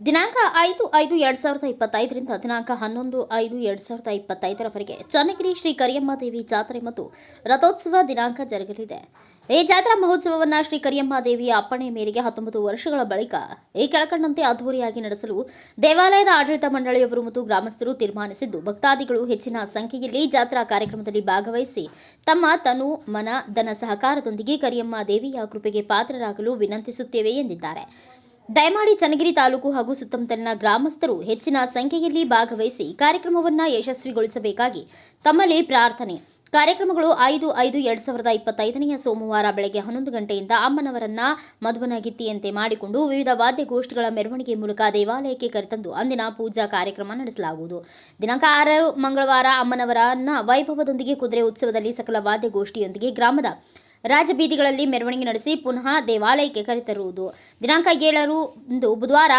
ದಿನಾಂಕ 5/5/2025ರಿಂದ ದಿನಾಂಕ 11/5/2025ರವರೆಗೆ ಚನ್ನಗಿರಿ ಶ್ರೀ ಕರಿಯಮ್ಮ ದೇವಿ ಜಾತ್ರೆ ಮತ್ತು ರಥೋತ್ಸವ ದಿನಾಂಕ ಜರುಗಲಿದೆ. ಈ ಜಾತ್ರಾ ಮಹೋತ್ಸವವನ್ನು ಶ್ರೀ ಕರಿಯಮ್ಮ ದೇವಿಯ ಅಪ್ಪಣೆ ಮೇರೆಗೆ 19 ವರ್ಷಗಳ ಬಳಿಕ ಈ ಕೆಳಕಂಡಂತೆ ಅದ್ದೂರಿಯಾಗಿ ನಡೆಸಲು ದೇವಾಲಯದ ಆಡಳಿತ ಮಂಡಳಿಯವರು ಮತ್ತು ಗ್ರಾಮಸ್ಥರು ತೀರ್ಮಾನಿಸಿದ್ದು, ಭಕ್ತಾದಿಗಳು ಹೆಚ್ಚಿನ ಸಂಖ್ಯೆಯಲ್ಲಿ ಜಾತ್ರಾ ಕಾರ್ಯಕ್ರಮದಲ್ಲಿ ಭಾಗವಹಿಸಿ ತಮ್ಮ ತನು ಮನ ಧನ ಸಹಕಾರದೊಂದಿಗೆ ಕರಿಯಮ್ಮ ದೇವಿಯ ಕೃಪೆಗೆ ಪಾತ್ರರಾಗಲು ವಿನಂತಿಸುತ್ತೇವೆ ಎಂದಿದ್ದಾರೆ. ದಯಮಾಡಿ ಚನ್ನಗಿರಿ ತಾಲೂಕು ಹಾಗೂ ಸುತ್ತಮುತ್ತಲಿನ ಗ್ರಾಮಸ್ಥರು ಹೆಚ್ಚಿನ ಸಂಖ್ಯೆಯಲ್ಲಿ ಭಾಗವಹಿಸಿ ಕಾರ್ಯಕ್ರಮವನ್ನು ಯಶಸ್ವಿಗೊಳಿಸಬೇಕಾಗಿ ತಮ್ಮಲ್ಲಿ ಪ್ರಾರ್ಥನೆ. ಕಾರ್ಯಕ್ರಮಗಳು 5/5/2025 ಸೋಮವಾರ ಬೆಳಗ್ಗೆ 11 ಗಂಟೆಯಿಂದ ಅಮ್ಮನವರನ್ನ ಮಧುವನಗಿತ್ತಿಯಂತೆ ಮಾಡಿಕೊಂಡು ವಿವಿಧ ವಾದ್ಯಗೋಷ್ಠಿಗಳ ಮೆರವಣಿಗೆ ಮೂಲಕ ದೇವಾಲಯಕ್ಕೆ ಕರೆತಂದು ಅಂದಿನ ಪೂಜಾ ಕಾರ್ಯಕ್ರಮ ನಡೆಸಲಾಗುವುದು. ದಿನಾಂಕ 6 ಮಂಗಳವಾರ ಅಮ್ಮನವರನ್ನ ವೈಭವದೊಂದಿಗೆ ಕುದುರೆ ಉತ್ಸವದಲ್ಲಿ ಸಕಲ ವಾದ್ಯಗೋಷ್ಠಿಯೊಂದಿಗೆ ಗ್ರಾಮದ ರಾಜಬೀದಿಗಳಲ್ಲಿ ಮೆರವಣಿಗೆ ನಡೆಸಿ ಪುನಃ ದೇವಾಲಯಕ್ಕೆ ಕರೆತರುವುದು. ದಿನಾಂಕ 7 ಬುಧವಾರ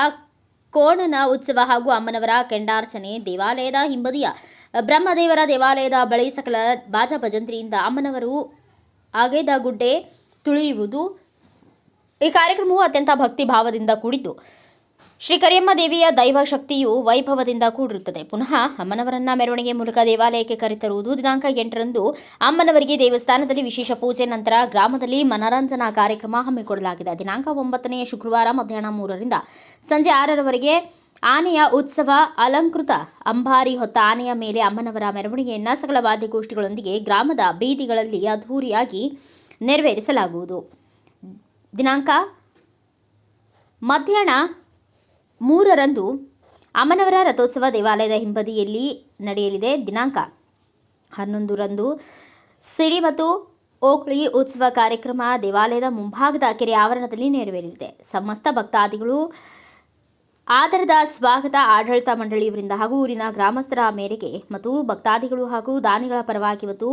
ಕೋಣನ ಉತ್ಸವ ಹಾಗೂ ಅಮ್ಮನವರ ಕೆಂಡಾರ್ಚನೆ. ದೇವಾಲಯದ ಹಿಂಬದಿಯ ಬ್ರಹ್ಮದೇವರ ದೇವಾಲಯದ ಬಳಿ ಸಕಲ ಬಾಜಾ ಭಜಂತ್ರಿಯಿಂದ ಅಮ್ಮನವರು ಅಗೆದ ಗುಡ್ಡೆ ತುಳಿಯುವುದು. ಈ ಕಾರ್ಯಕ್ರಮವು ಅತ್ಯಂತ ಭಕ್ತಿ ಭಾವದಿಂದ ಕೂಡಿದ್ದು ಶ್ರೀ ಕರಿಯಮ್ಮ ದೇವಿಯ ದೈವ ಶಕ್ತಿಯು ವೈಭವದಿಂದ ಕೂಡಿರುತ್ತದೆ. ಪುನಃ ಅಮ್ಮನವರನ್ನ ಮೆರವಣಿಗೆ ಮೂಲಕ ದೇವಾಲಯಕ್ಕೆ ಕರೆತರುವುದು. ದಿನಾಂಕ 8ರಂದು ಅಮ್ಮನವರಿಗೆ ದೇವಸ್ಥಾನದಲ್ಲಿ ವಿಶೇಷ ಪೂಜೆ, ನಂತರ ಗ್ರಾಮದಲ್ಲಿ ಮನರಂಜನಾ ಕಾರ್ಯಕ್ರಮ ಹಮ್ಮಿಕೊಳ್ಳಲಾಗಿದೆ. ದಿನಾಂಕ 9ನೇ ಶುಕ್ರವಾರ ಮಧ್ಯಾಹ್ನ 3ರಿಂದ ಸಂಜೆ 6ರವರೆಗೆ ಆನೆಯ ಉತ್ಸವ. ಅಲಂಕೃತ ಅಂಬಾರಿ ಹೊತ್ತ ಆನೆಯ ಮೇಲೆ ಅಮ್ಮನವರ ಮೆರವಣಿಗೆಯನ್ನು ಸಕಲ ವಾದ್ಯಗೋಷ್ಠಿಗಳೊಂದಿಗೆ ಗ್ರಾಮದ ಬೀದಿಗಳಲ್ಲಿ ಅದ್ಧೂರಿಯಾಗಿ ನೆರವೇರಿಸಲಾಗುವುದು. ದಿನಾಂಕ ಮಧ್ಯಾಹ್ನ 3ರಂದು ಅಮ್ಮನವರ ರಥೋತ್ಸವ ದೇವಾಲಯದ ಹಿಂಬದಿಯಲ್ಲಿ ನಡೆಯಲಿದೆ. ದಿನಾಂಕ 11ರಂದು ಸಿಡಿ ಮತ್ತು ಓಕ್ಳಿ ಉತ್ಸವ ಕಾರ್ಯಕ್ರಮ ದೇವಾಲಯದ ಮುಂಭಾಗದ ಕೆರೆ ಆವರಣದಲ್ಲಿ ನೆರವೇರಲಿದೆ. ಸಮಸ್ತ ಭಕ್ತಾದಿಗಳು ಆಧಾರದ ಸ್ವಾಗತ. ಆಡಳಿತ ಮಂಡಳಿಯವರಿಂದ ಹಾಗೂ ಊರಿನ ಗ್ರಾಮಸ್ಥರ ಮೇರೆಗೆ ಮತ್ತು ಭಕ್ತಾದಿಗಳು ಹಾಗೂ ದಾನಿಗಳ ಪರವಾಗಿ ಮತ್ತು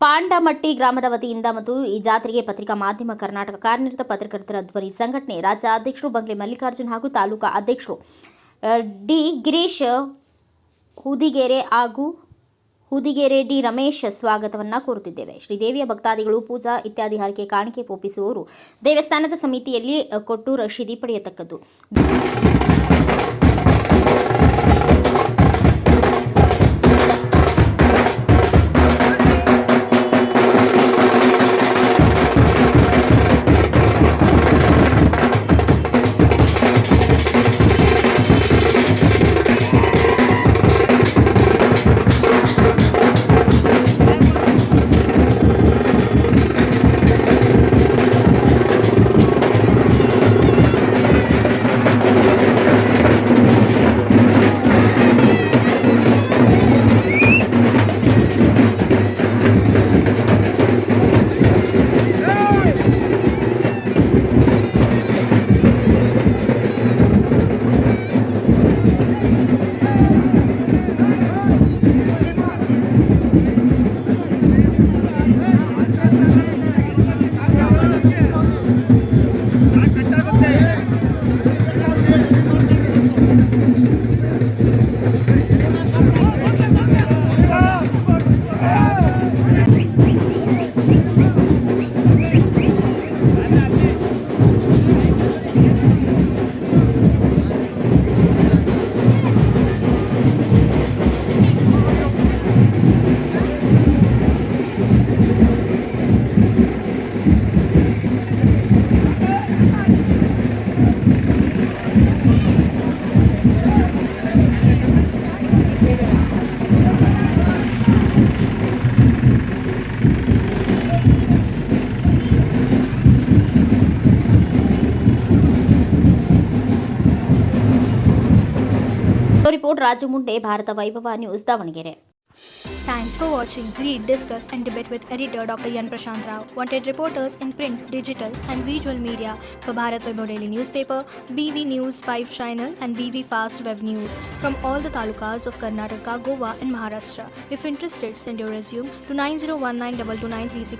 ಪಾಂಡಮಟ್ಟಿ ಗ್ರಾಮದ ವತಿಯಿಂದ ಮತ್ತು ಈ ಜಾತ್ರೆಗೆ ಪತ್ರಿಕಾ ಮಾಧ್ಯಮ ಕರ್ನಾಟಕ ಕಾರ್ಯನಿರತ ಪತ್ರಕರ್ತರ ಧ್ವನಿ ಸಂಘಟನೆ ರಾಜ್ಯ ಅಧ್ಯಕ್ಷರು ಬಂಗ್ಲೆ ಮಲ್ಲಿಕಾರ್ಜುನ್ ಹಾಗೂ ತಾಲೂಕಾ ಅಧ್ಯಕ್ಷರು ಡಿ ಗಿರೀಶ್ ಹುದಿಗೆರೆ ಹಾಗೂ ಹುದಿಗೆರೆ ಡಿ ರಮೇಶ್ ಸ್ವಾಗತವನ್ನು ಕೋರುತ್ತಿದ್ದೇವೆ. ಶ್ರೀದೇವಿಯ ಭಕ್ತಾದಿಗಳು ಪೂಜಾ ಇತ್ಯಾದಿ ಹರಕೆ ಕಾಣಿಕೆ ಒಪ್ಪಿಸುವವರು ದೇವಸ್ಥಾನದ ಸಮಿತಿಯಲ್ಲಿ ಕೊಟ್ಟು ರಶೀದಿ ಪಡೆಯತಕ್ಕದ್ದು. ರಿಪೋರ್ಟ್ ರಾಜು ಮುಂಡೆ, ಭಾರತ ವೈಭವ news, Davanagere. Thanks for watching. Read, discuss and debate with editor Dr. Yan Prashant Rao. Wanted reporters in print, digital and visual media for Bharat Vaibhav Daily Newspaper, BV News 5 Channel and BV Fast Web News from all the talukas of Karnataka, Goa and Maharashtra. If interested, send your resume to 9019229369.